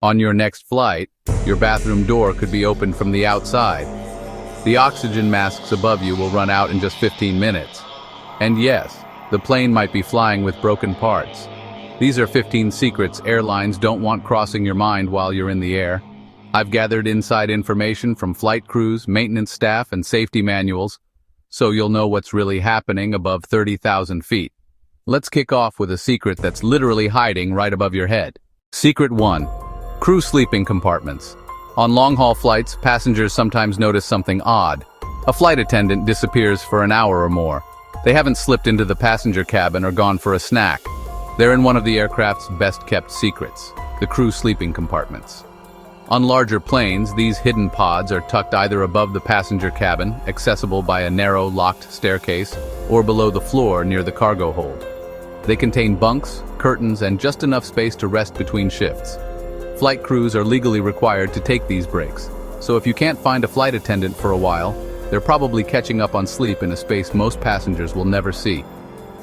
On your next flight, your bathroom door could be opened from the outside. The oxygen masks above you will run out in just 15 minutes. And yes, the plane might be flying with broken parts. These are 15 secrets airlines don't want crossing your mind while you're in the air. I've gathered inside information from flight crews, maintenance staff, and safety manuals, so you'll know what's really happening above 30,000 feet. Let's kick off with a secret that's literally hiding right above your head. Secret 1. Crew sleeping compartments. On long-haul flights, passengers sometimes notice something odd. A flight attendant disappears for an hour or more. They haven't slipped into the passenger cabin or gone for a snack. They're in one of the aircraft's best-kept secrets, the crew sleeping compartments. On larger planes, these hidden pods are tucked either above the passenger cabin, accessible by a narrow, locked staircase, or below the floor near the cargo hold. They contain bunks, curtains, and just enough space to rest between shifts. Flight crews are legally required to take these breaks, so if you can't find a flight attendant for a while, they're probably catching up on sleep in a space most passengers will never see.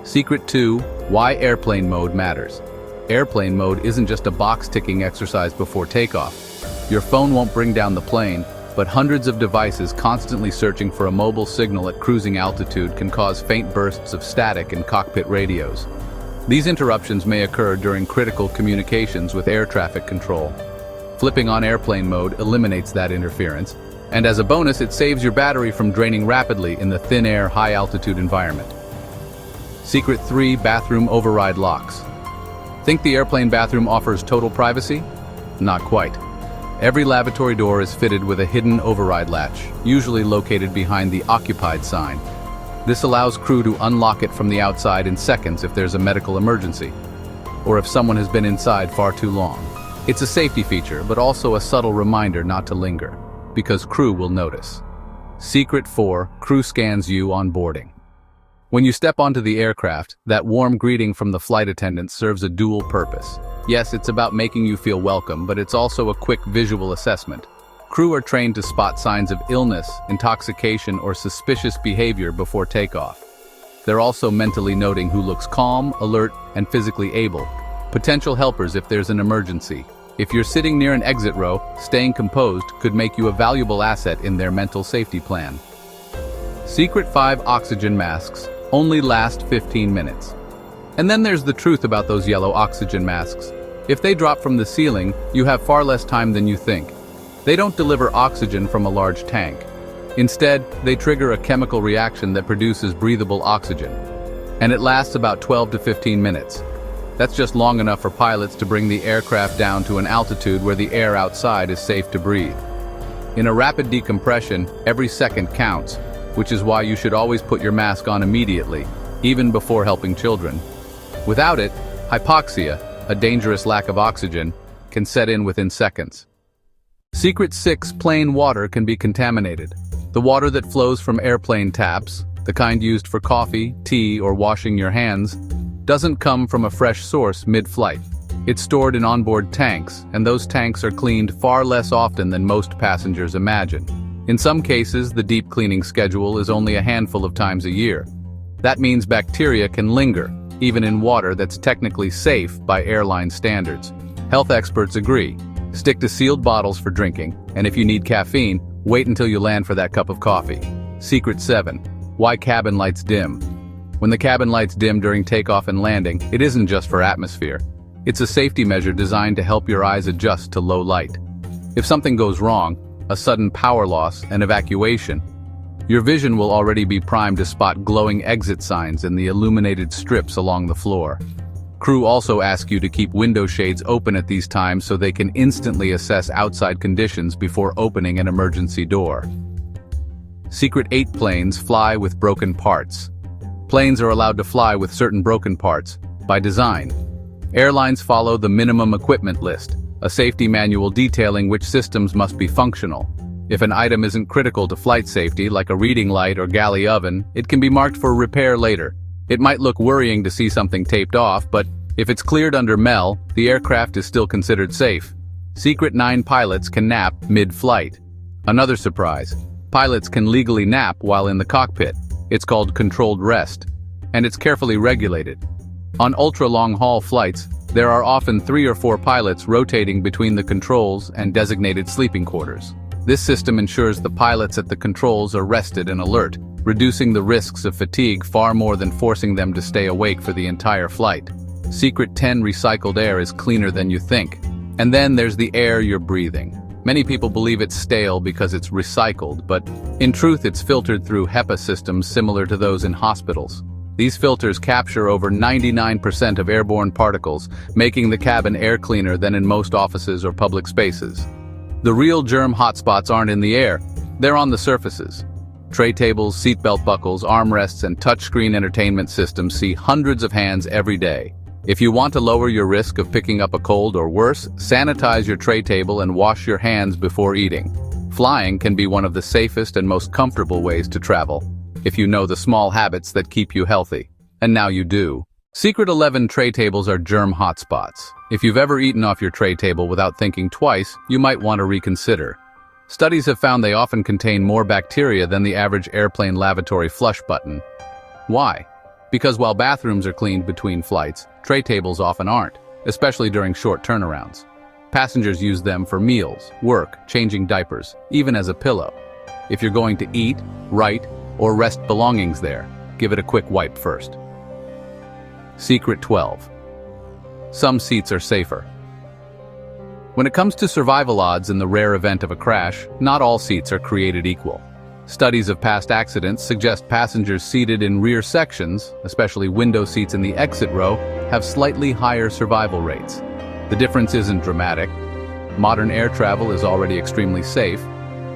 Secret 2. Why airplane mode matters. Airplane mode isn't just a box-ticking exercise before takeoff. Your phone won't bring down the plane, but hundreds of devices constantly searching for a mobile signal at cruising altitude can cause faint bursts of static in cockpit radios. These interruptions may occur during critical communications with air traffic control. Flipping on airplane mode eliminates that interference, and as a bonus, it saves your battery from draining rapidly in the thin air, high-altitude environment. Secret 3. Bathroom override locks. Think the airplane bathroom offers total privacy? Not quite. Every lavatory door is fitted with a hidden override latch, usually located behind the occupied sign. This allows crew to unlock it from the outside in seconds if there's a medical emergency, or if someone has been inside far too long. It's a safety feature, but also a subtle reminder not to linger, because crew will notice. Secret 4. Crew scans you on boarding. When you step onto the aircraft, that warm greeting from the flight attendant serves a dual purpose. Yes, it's about making you feel welcome, but it's also a quick visual assessment. Crew are trained to spot signs of illness, intoxication, or suspicious behavior before takeoff. They're also mentally noting who looks calm, alert, and physically able. Potential helpers if there's an emergency. If you're sitting near an exit row, staying composed could make you a valuable asset in their mental safety plan. Secret 5. Oxygen masks. Only last 15 minutes. And then there's the truth about those yellow oxygen masks. If they drop from the ceiling, you have far less time than you think. They don't deliver oxygen from a large tank. Instead, they trigger a chemical reaction that produces breathable oxygen. And it lasts about 12 to 15 minutes. That's just long enough for pilots to bring the aircraft down to an altitude where the air outside is safe to breathe. In a rapid decompression, every second counts, which is why you should always put your mask on immediately, even before helping children. Without it, hypoxia, a dangerous lack of oxygen, can set in within seconds. Secret 6. Plain water can be contaminated. The water that flows from airplane taps, the kind used for coffee, tea, or washing your hands, doesn't come from a fresh source mid-flight. It's stored in onboard tanks, and those tanks are cleaned far less often than most passengers imagine. In some cases, the deep cleaning schedule is only a handful of times a year. That means bacteria can linger, even in water that's technically safe by airline standards. Health experts agree. Stick to sealed bottles for drinking, and if you need caffeine, wait until you land for that cup of coffee. Secret 7. Why cabin lights dim. When the cabin lights dim during takeoff and landing, it isn't just for atmosphere. It's a safety measure designed to help your eyes adjust to low light. If something goes wrong, a sudden power loss, and evacuation, your vision will already be primed to spot glowing exit signs in the illuminated strips along the floor. Crew also ask you to keep window shades open at these times so they can instantly assess outside conditions before opening an emergency door. Secret 8. Planes fly with broken parts. Planes are allowed to fly with certain broken parts, by design. Airlines follow the minimum equipment list, a safety manual detailing which systems must be functional. If an item isn't critical to flight safety, like a reading light or galley oven, it can be marked for repair later. It might look worrying to see something taped off, but if it's cleared under MEL, the aircraft is still considered safe. Secret 9. Pilots can nap mid-flight. Another surprise. Pilots can legally nap while in the cockpit. It's called controlled rest, and it's carefully regulated. On ultra-long haul flights, There are often 3 or 4 pilots rotating between the controls and designated sleeping quarters. This system ensures the pilots at the controls are rested and alert, reducing the risks of fatigue far more than forcing them to stay awake for the entire flight. Secret 10 recycled air is cleaner than you think. And then there's the air you're breathing. Many people believe it's stale because it's recycled, but in truth it's filtered through HEPA systems similar to those in hospitals. These filters capture over 99% of airborne particles, making the cabin air cleaner than in most offices or public spaces. The real germ hotspots aren't in the air, they're on the surfaces. Tray tables, seatbelt buckles, armrests, and touchscreen entertainment systems see hundreds of hands every day. If you want to lower your risk of picking up a cold or worse, sanitize your tray table and wash your hands before eating. Flying can be one of the safest and most comfortable ways to travel, if you know the small habits that keep you healthy. And now you do. Secret 11 tray tables are germ hotspots. If you've ever eaten off your tray table without thinking twice, you might want to reconsider. Studies have found they often contain more bacteria than the average airplane lavatory flush button. Why? Because while bathrooms are cleaned between flights, tray tables often aren't, especially during short turnarounds. Passengers use them for meals, work, changing diapers, even as a pillow. If you're going to eat, write, or rest belongings there, give it a quick wipe first. Secret 12. Some seats are safer. When it comes to survival odds in the rare event of a crash, not all seats are created equal. Studies of past accidents suggest passengers seated in rear sections, especially window seats in the exit row, have slightly higher survival rates. The difference isn't dramatic. Modern air travel is already extremely safe,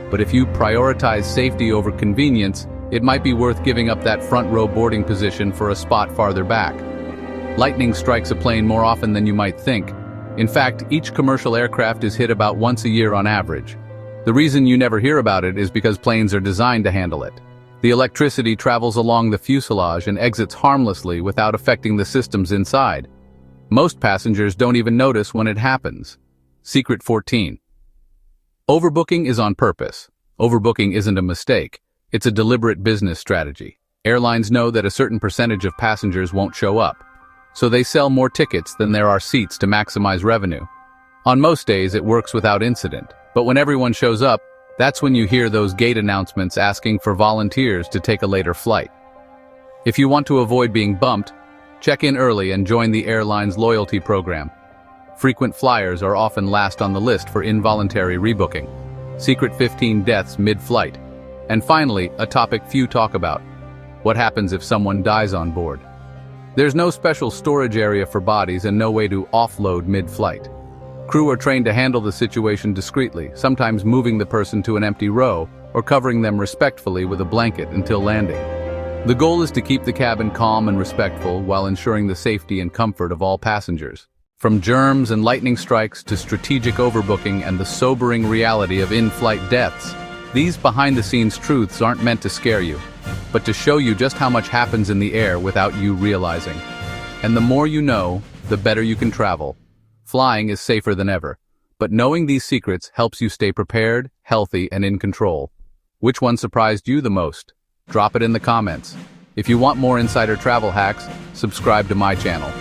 but if you prioritize safety over convenience, it might be worth giving up that front row boarding position for a spot farther back. Lightning strikes a plane more often than you might think. In fact, each commercial aircraft is hit about once a year on average. The reason you never hear about it is because planes are designed to handle it. The electricity travels along the fuselage and exits harmlessly without affecting the systems inside. Most passengers don't even notice when it happens. Secret 14. Overbooking is on purpose. Overbooking isn't a mistake. It's a deliberate business strategy. Airlines know that a certain percentage of passengers won't show up, so they sell more tickets than there are seats to maximize revenue. On most days, it works without incident, but when everyone shows up, that's when you hear those gate announcements asking for volunteers to take a later flight. If you want to avoid being bumped, check in early and join the airline's loyalty program. Frequent flyers are often last on the list for involuntary rebooking. Secret 15 deaths mid-flight. And finally, a topic few talk about. What happens if someone dies on board? There's no special storage area for bodies and no way to offload mid-flight. Crew are trained to handle the situation discreetly, sometimes moving the person to an empty row or covering them respectfully with a blanket until landing. The goal is to keep the cabin calm and respectful while ensuring the safety and comfort of all passengers. From germs and lightning strikes to strategic overbooking and the sobering reality of in-flight deaths, these behind-the-scenes truths aren't meant to scare you, but to show you just how much happens in the air without you realizing. And the more you know, the better you can travel. Flying is safer than ever, but knowing these secrets helps you stay prepared, healthy, and in control. Which one surprised you the most? Drop it in the comments. If you want more insider travel hacks, subscribe to my channel.